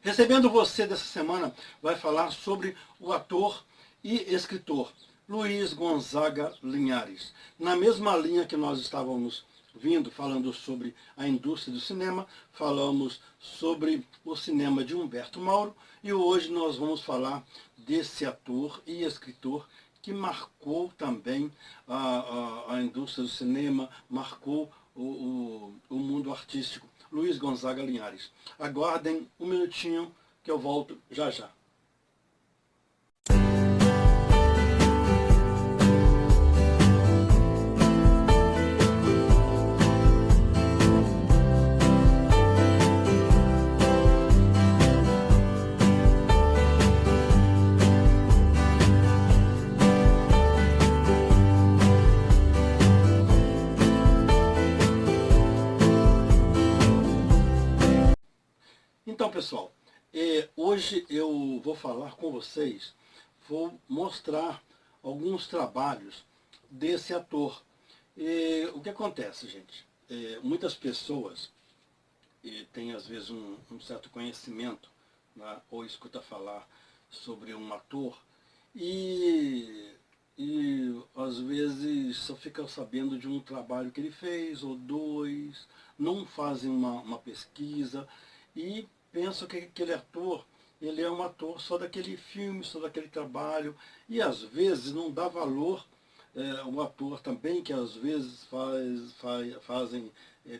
Recebendo você dessa semana vai falar sobre o ator e escritor Luiz Gonzaga Linhares. Na mesma linha que nós estávamos vindo falando sobre a indústria do cinema, falamos sobre o cinema de Humberto Mauro e hoje nós vamos falar desse ator e escritor que marcou também a indústria do cinema, marcou o mundo artístico. Luiz Gonzaga Linhares. Aguardem um minutinho que eu volto já já. Então, pessoal, hoje eu vou falar com vocês, vou mostrar alguns trabalhos desse ator. O que acontece, gente? Muitas pessoas têm, às vezes, um certo conhecimento, né, ou escuta falar sobre um ator e às vezes só ficam sabendo de um trabalho que ele fez, ou dois, não fazem uma pesquisa e pensam que aquele ator, ele é um ator só daquele filme, só daquele trabalho, e às vezes não dá valor um ator também, que às vezes fazem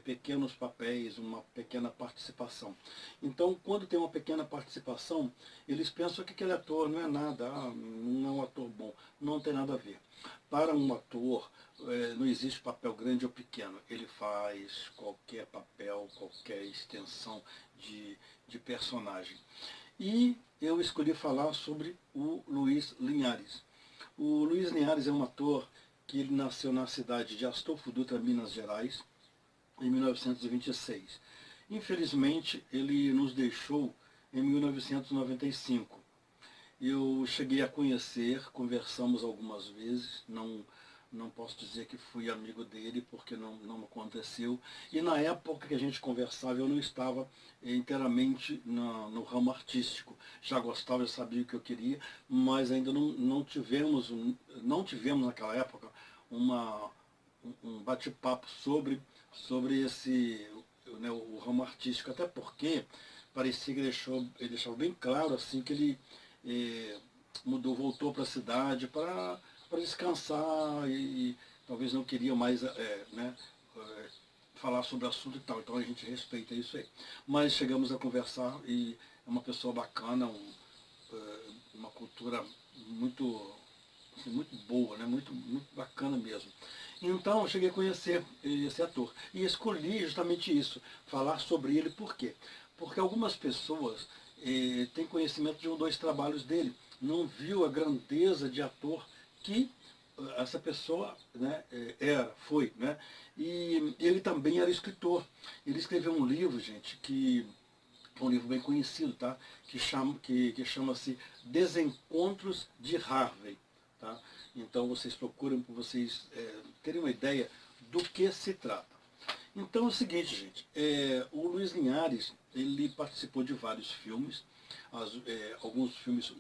pequenos papéis, uma pequena participação. Então, quando tem uma pequena participação, eles pensam que aquele ator não é nada, não é um ator bom, não tem nada a ver. Para um ator, não existe papel grande ou pequeno, ele faz qualquer papel, qualquer extensão de personagem. E eu escolhi falar sobre o Luiz Linhares. O Luiz Linhares é um ator que ele nasceu na cidade de Astolfo Dutra, Minas Gerais, em 1926. Infelizmente, ele nos deixou em 1995. Eu cheguei a conhecer, conversamos algumas vezes, não posso dizer que fui amigo dele, porque não aconteceu. E na época que a gente conversava, eu não estava inteiramente no ramo artístico. Já gostava, já sabia o que eu queria, mas ainda não tivemos naquela época um bate-papo sobre o ramo artístico. Até porque parecia que ele deixava bem claro assim, que ele voltou para a cidade para descansar e talvez não queria mais falar sobre o assunto e tal. Então a gente respeita isso aí. Mas chegamos a conversar e é uma pessoa bacana, uma cultura muito, assim, muito boa, né? Muito bacana mesmo. Então eu cheguei a conhecer esse ator e escolhi justamente isso, falar sobre ele. Por quê? Porque algumas pessoas têm conhecimento de um, dois trabalhos dele, não viu a grandeza de ator que essa pessoa, né, foi. Né? E ele também era escritor. Ele escreveu um livro, gente, que é um livro bem conhecido, tá? que chama-se Desencontros de Harvey. Tá? Então vocês procuram para vocês terem uma ideia do que se trata. Então é o seguinte, gente, o Luiz Linhares, ele participou de vários filmes, alguns filmes,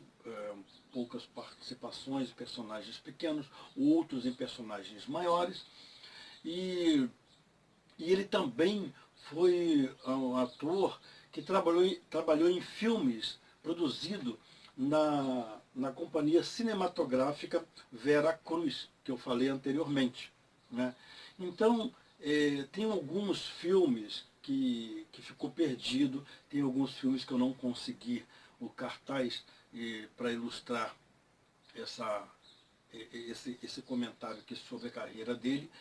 poucas participações, personagens pequenos, outros em personagens maiores, e ele também foi um ator que trabalhou em filmes produzidos na companhia cinematográfica Vera Cruz, que eu falei anteriormente. Né? Então, tem alguns filmes que ficou perdido, tem alguns filmes que eu não consegui o cartaz para ilustrar esse comentário aqui sobre a carreira dele.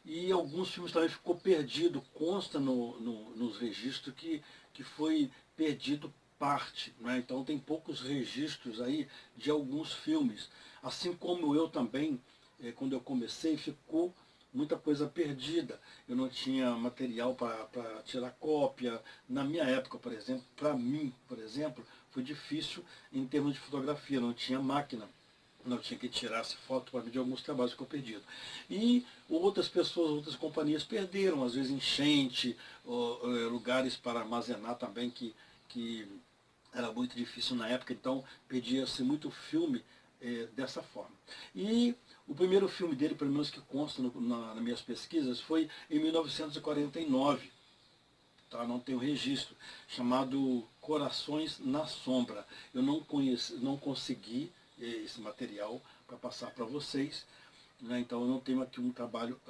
E alguns filmes também ficou perdido, consta nos registros que foi perdido parte. Né? Então tem poucos registros aí de alguns filmes. Assim como eu também, quando eu comecei, ficou muita coisa perdida. Eu não tinha material para tirar cópia. Na minha época, por exemplo, para mim, por exemplo, foi difícil em termos de fotografia, não tinha máquina. Não tinha que tirar essa foto para ver de alguns trabalhos que ficou perdido. E outras pessoas, outras companhias perderam, às vezes enchente, lugares para armazenar também que era muito difícil na época, então pedia-se muito filme dessa forma. E o primeiro filme dele, pelo menos que consta nas minhas pesquisas, foi em 1949, tá? Não tenho registro, chamado Corações na Sombra. Eu não consegui esse material para passar para vocês, né? Então eu não tenho aqui um trabalho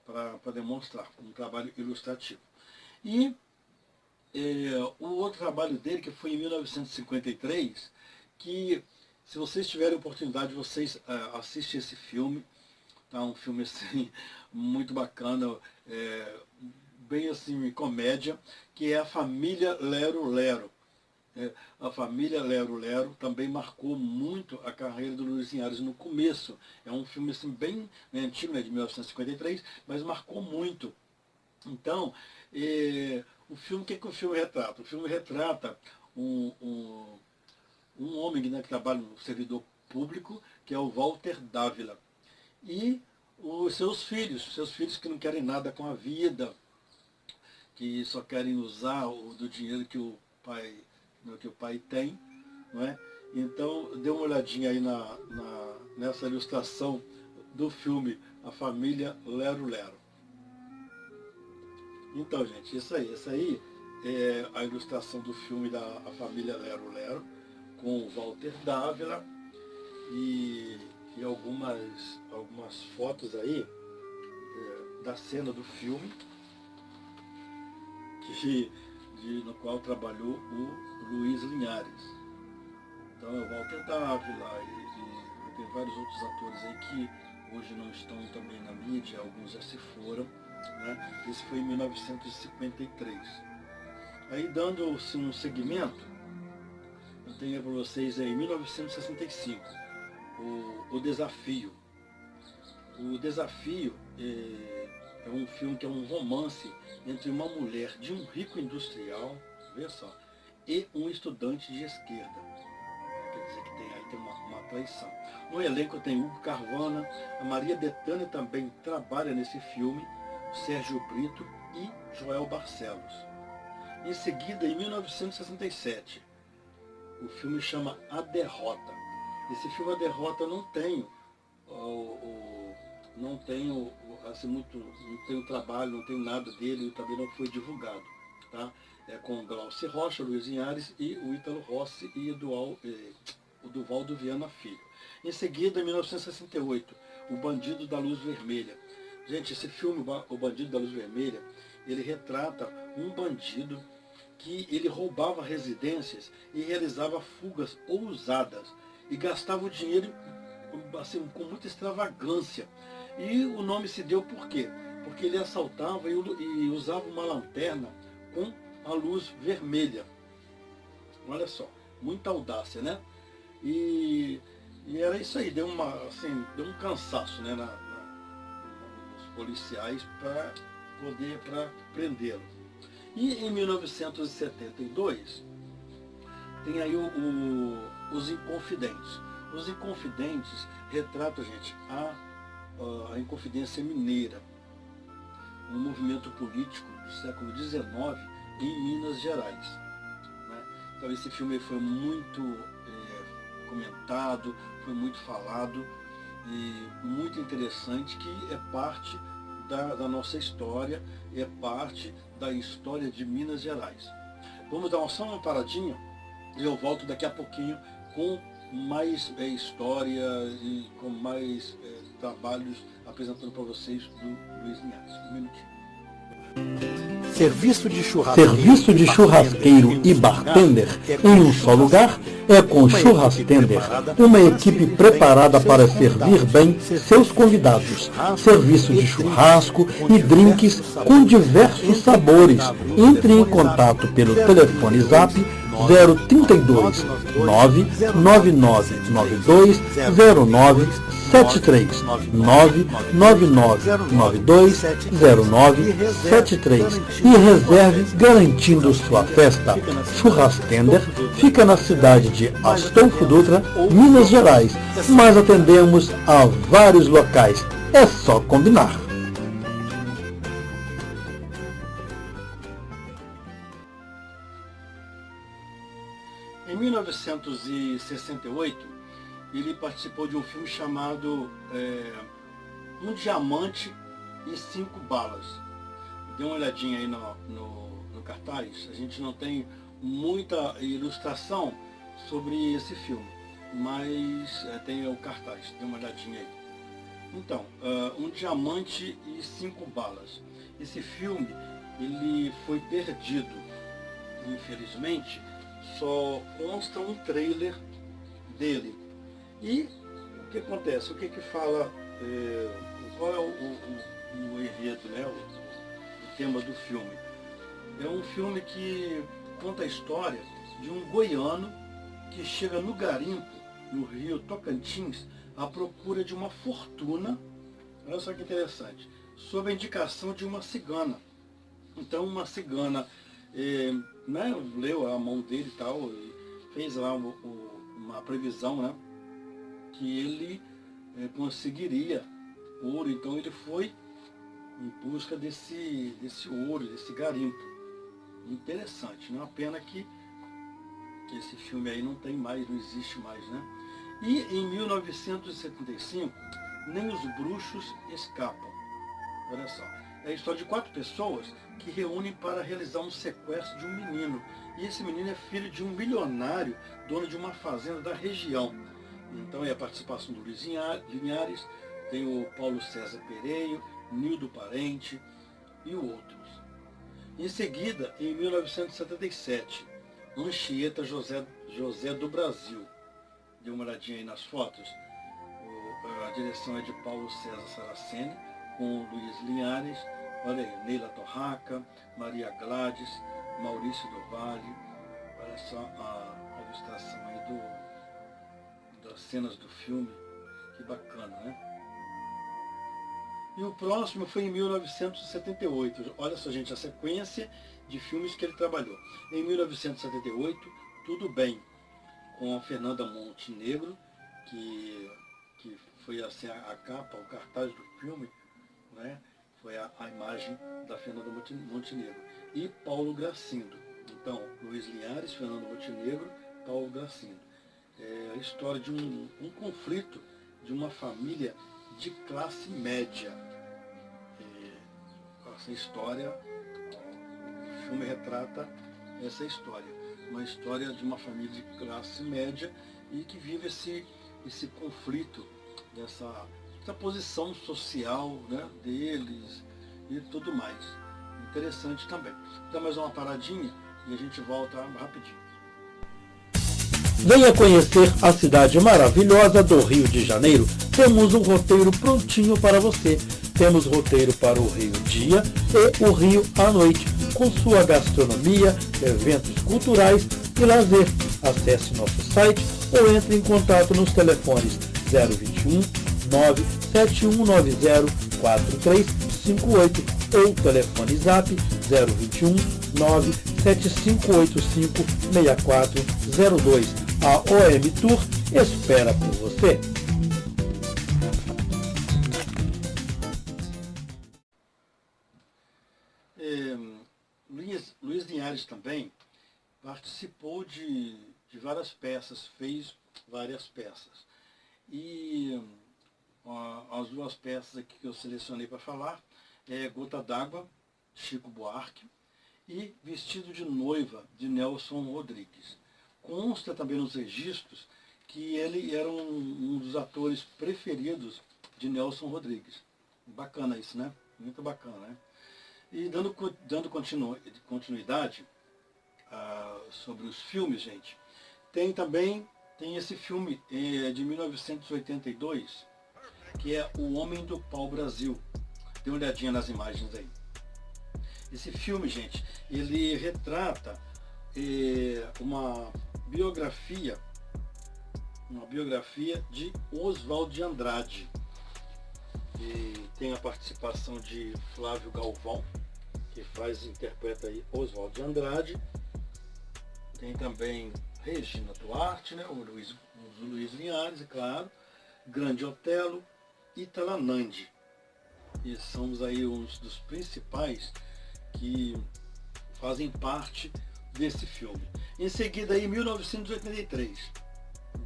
para demonstrar, um trabalho ilustrativo. E o outro trabalho dele, que foi em 1953, que se vocês tiverem oportunidade, vocês assistem esse filme, tá? Um filme assim, muito bacana, bem assim, comédia, que é A Família Lero Lero. A Família Lero Lero também marcou muito a carreira do Luiz Linhares no começo. É um filme assim, bem antigo, né, de 1953, mas marcou muito. Então, o filme, o que o filme retrata? O filme retrata um homem, né, que trabalha no servidor público, que é o Walter Dávila. E os seus filhos que não querem nada com a vida, que só querem usar do dinheiro que o pai tem, não é? Então, dê uma olhadinha aí nessa ilustração do filme A Família Lero Lero. Então, gente, essa aí é a ilustração do filme da A Família Lero Lero, com o Walter Dávila, e algumas fotos aí da cena do filme, no qual trabalhou o Luiz Linhares. Então é o Walter Dávila, e tem vários outros atores aí que hoje não estão também na mídia, alguns já se foram, né? Esse foi em 1953. Aí, dando-se um segmento, eu tenho para vocês aí, em 1965, o Desafio. O Desafio é um filme que é um romance entre uma mulher de um rico industrial, vê só, e um estudante de esquerda. Quer dizer que tem uma traição. No elenco tem Hugo Carvana, a Maria Bethânia também trabalha nesse filme, o Sérgio Brito e Joel Barcelos. Em seguida, em 1967, o filme chama A Derrota. Esse filme, A Derrota, não tem o trabalho, não tem nada dele, e também não foi divulgado. Tá? É com Glaucio Rocha, Luiz Linhares e o Ítalo Rossi e o Duvaldo Viana Filho. Em seguida, em 1968, O Bandido da Luz Vermelha. Gente, esse filme, O Bandido da Luz Vermelha, ele retrata um bandido que ele roubava residências e realizava fugas ousadas e gastava o dinheiro assim, com muita extravagância. E o nome se deu por quê? Porque ele assaltava e usava uma lanterna com a luz vermelha. Olha só, muita audácia, né? E era isso aí, deu um cansaço, né, nos policiais para prendê-lo. E em 1972 tem aí Os Inconfidentes. Os Inconfidentes retratam, gente, a Inconfidência Mineira, um movimento político do século XIX em Minas Gerais, né? Então esse filme foi muito comentado, foi muito falado e muito interessante, que é parte da nossa história, é parte da história de Minas Gerais. Vamos dar só uma paradinha e eu volto daqui a pouquinho com mais história e com mais trabalhos apresentando para vocês do Luiz Linhares. Um minutinho. Serviço de churrasqueiro e bartender em um só lugar é com Churrastender, uma equipe preparada para servir bem seus convidados. Serviço de churrasco e drinks com diversos sabores. Entre em contato pelo telefone Zap 032 99992 0973 99992 0973 e reserve garantindo sua festa. Churrastender fica na cidade de Astolfo Dutra, Minas Gerais, mas atendemos a vários locais. É só combinar. Em 1968, ele participou de um filme chamado Um Diamante e 5 Balas. Dê uma olhadinha aí no cartaz. A gente não tem muita ilustração sobre esse filme, mas tem o cartaz. Dê uma olhadinha aí. Então, Um Diamante e 5 Balas. Esse filme, ele foi perdido. Infelizmente, só consta um trailer dele. E o que acontece? O que fala, qual é o enredo, né? O tema do filme? É um filme que conta a história de um goiano que chega no garimpo, no rio Tocantins, à procura de uma fortuna, olha só que interessante, sob a indicação de uma cigana. Então uma cigana né, leu a mão dele e tal, e fez lá uma previsão, né, que ele conseguiria ouro. Então ele foi em busca desse ouro, desse garimpo. Interessante, né? Uma pena que esse filme aí não tem mais, não existe mais, né? E em 1975, Nem os Bruxos Escapam. Olha só, é a história de 4 pessoas que reúnem para realizar um sequestro de um menino. E esse menino é filho de um milionário, dono de uma fazenda da região. Então é a participação do Luiz Linhares, tem o Paulo César Pereio, Nildo Parente e outros. Em seguida, em 1977, Anchieta José do Brasil. Dê uma olhadinha aí nas fotos. A direção é de Paulo César Saraceni, com Luiz Linhares, olha aí, Neila Torraca, Maria Gladys, Maurício do Vale. Olha só a ilustração aí das cenas do filme, que bacana, né? E o próximo foi em 1978. Olha só, gente, a sequência de filmes que ele trabalhou. Em 1978, Tudo Bem, com a Fernanda Montenegro, que foi assim, a capa, o cartaz do filme, né? Foi a imagem da Fernanda Montenegro. E Paulo Gracindo. Então, Luiz Linhares, Fernanda Montenegro, Paulo Gracindo. É a história de um conflito de uma família de classe média. Essa história, o filme retrata essa história. Uma história de uma família de classe média e que vive esse conflito, essa posição social, né, deles e tudo mais. Interessante também. Dá mais uma paradinha e a gente volta rapidinho. Venha conhecer a cidade maravilhosa do Rio de Janeiro. Temos um roteiro prontinho para você. Temos roteiro para o Rio dia e o Rio à noite, com sua gastronomia, eventos culturais e lazer. Acesse nosso site ou entre em contato nos telefones 021 97190 4358 ou telefone zap 021 97585 6402. A OM Tour espera por você. Luiz Linhares também participou de várias peças, fez várias peças. E as 2 peças aqui que eu selecionei para falar é Gota d'Água, Chico Buarque, e Vestido de Noiva, de Nelson Rodrigues. Consta também nos registros que ele era um dos atores preferidos de Nelson Rodrigues. Bacana isso, né? Muito bacana, né? E dando continuidade sobre os filmes, gente, tem esse filme de 1982, que é O Homem do Pau Brasil. Dê uma olhadinha nas imagens aí. Esse filme, gente, ele retrata uma biografia de Oswald de Andrade. E tem a participação de Flávio Galvão, que interpreta aí Oswald de Andrade. Tem também Regina Duarte, né, o Luiz Linhares, é claro, Grande Otelo e Talanandi. E somos aí uns dos principais que fazem parte desse filme. Em seguida, em 1983,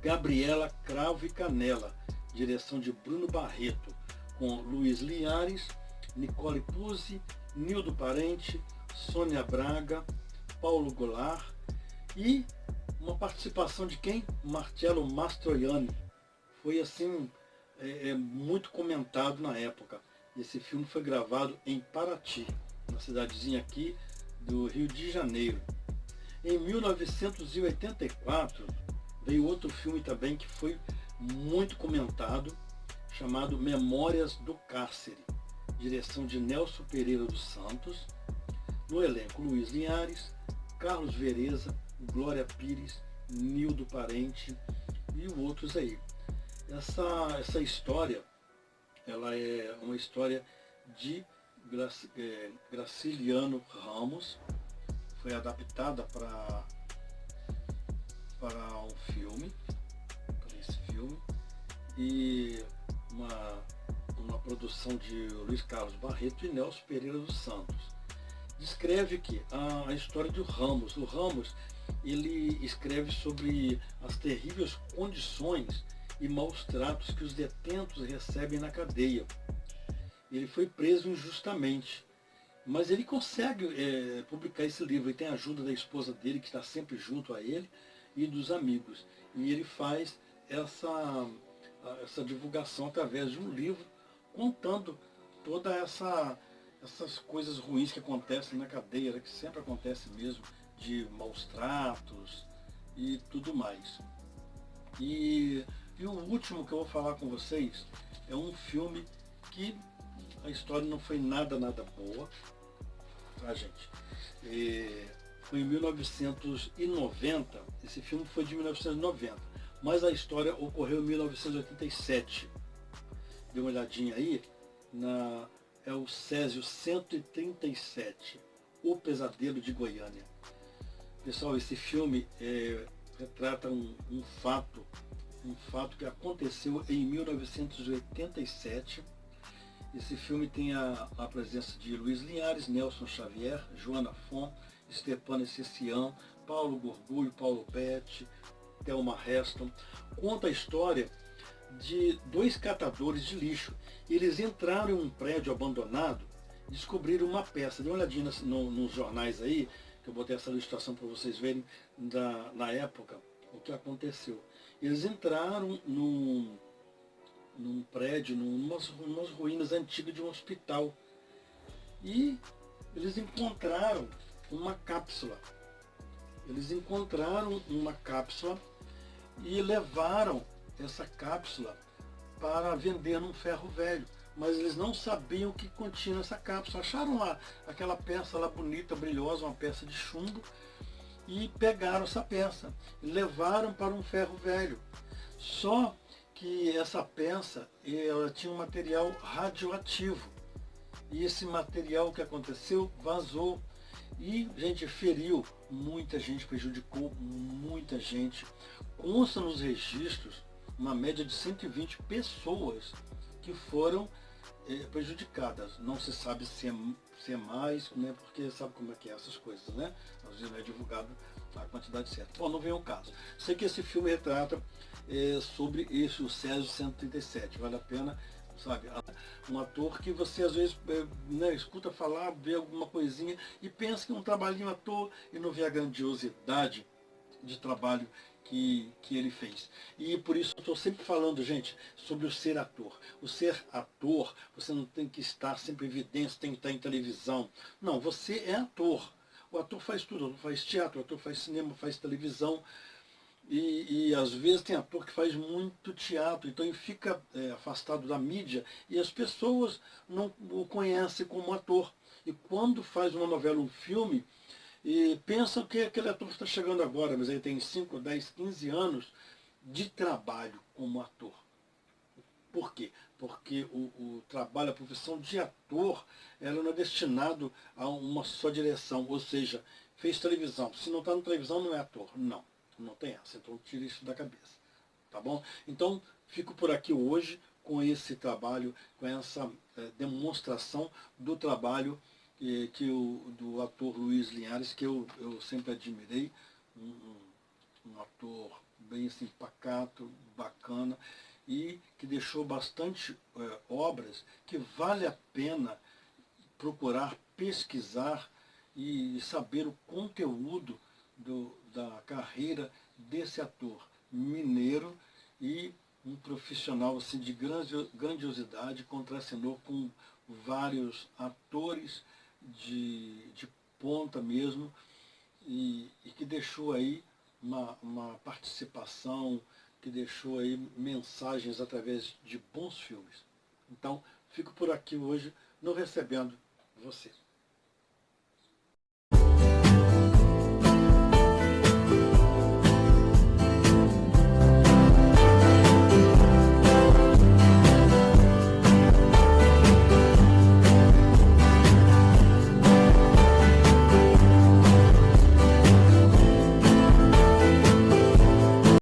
Gabriela Cravo e Canela, direção de Bruno Barreto, com Luiz Linhares, Nicole Puzzi, Nildo Parente, Sônia Braga, Paulo Goulart e uma participação de quem? Marcello Mastroianni. Foi assim, muito comentado na época. Esse filme foi gravado em Paraty, uma cidadezinha aqui do Rio de Janeiro. Em 1984, veio outro filme também que foi muito comentado, chamado Memórias do Cárcere, direção de Nelson Pereira dos Santos, no elenco Luiz Linhares, Carlos Vereza, Glória Pires, Nildo Parente e outros aí. Essa história, ela é uma história de Graciliano Ramos, foi adaptada para um filme, para esse filme, e uma produção de Luiz Carlos Barreto e Nelson Pereira dos Santos. Descreve que a história do Ramos. O Ramos, ele escreve sobre as terríveis condições e maus tratos que os detentos recebem na cadeia. Ele foi preso injustamente, mas ele consegue publicar esse livro. Ele tem a ajuda da esposa dele, que está sempre junto a ele, e dos amigos. E ele faz essa divulgação através de um livro, contando toda essas coisas ruins que acontecem na cadeia, que sempre acontece mesmo, de maus tratos e tudo mais. E o último que eu vou falar com vocês é um filme que a história não foi nada boa, tá, gente? Foi em 1990, esse filme foi de 1990, mas a história ocorreu em 1987. Dê uma olhadinha aí, é o Césio 137, O Pesadelo de Goiânia. Pessoal, esse filme retrata um fato que aconteceu em 1987. Esse filme tem a presença de Luiz Linhares, Nelson Xavier, Joana Fon, Stepan Essessian, Paulo Gorgulho, Paulo Betti, Thelma Heston. Conta a história de dois catadores de lixo. Eles entraram em um prédio abandonado, descobriram uma peça. Dê uma olhadinha nos jornais aí, que eu botei essa ilustração para vocês verem na época o que aconteceu. Eles entraram num prédio, numas ruínas antigas de um hospital. E eles encontraram uma cápsula. E levaram essa cápsula para vender num ferro velho. Mas eles não sabiam o que continha essa cápsula. Acharam lá aquela peça lá bonita, brilhosa, uma peça de chumbo, e pegaram essa peça e levaram para um ferro velho. Só que essa peça, ela tinha um material radioativo. E esse material, que aconteceu, vazou. E, gente, feriu muita gente, prejudicou muita gente. Consta nos registros uma média de 120 pessoas que foram prejudicadas. Não se sabe se é mais, né, porque sabe como é que é essas coisas, né? Às vezes não é divulgado a quantidade certa. Bom, não vem ao caso. Sei que esse filme retrata sobre o Césio 137. Vale a pena, sabe? Um ator que você às vezes escuta falar, vê alguma coisinha e pensa que é um trabalhinho à toa e não vê a grandiosidade de trabalho que ele fez. E por isso eu estou sempre falando, gente, sobre o ser ator. O ser ator, você não tem que estar sempre em evidência, tem que estar em televisão. Não, você é ator. O ator faz tudo, o ator faz teatro, o ator faz cinema, faz televisão. E às vezes tem ator que faz muito teatro, então ele fica afastado da mídia e as pessoas não o conhecem como ator. E quando faz uma novela, um filme, e pensam que aquele ator está chegando agora, mas ele tem 5, 10, 15 anos de trabalho como ator. Por quê? Porque o trabalho, a profissão de ator, ela não é destinado a uma só direção, ou seja, fez televisão. Se não está na televisão, não é ator. Não tem essa, então tira isso da cabeça. Tá bom? Então, fico por aqui hoje com esse trabalho, com essa demonstração do trabalho do ator Luiz Linhares, que eu sempre admirei, um ator bem assim, pacato, bacana, e que deixou bastante obras que vale a pena procurar pesquisar e saber o conteúdo da carreira desse ator mineiro e um profissional assim, de grandiosidade, contracenou com vários atores de ponta mesmo, e que deixou aí uma participação, que deixou aí mensagens através de bons filmes. Então, fico por aqui hoje, no Recebendo Você.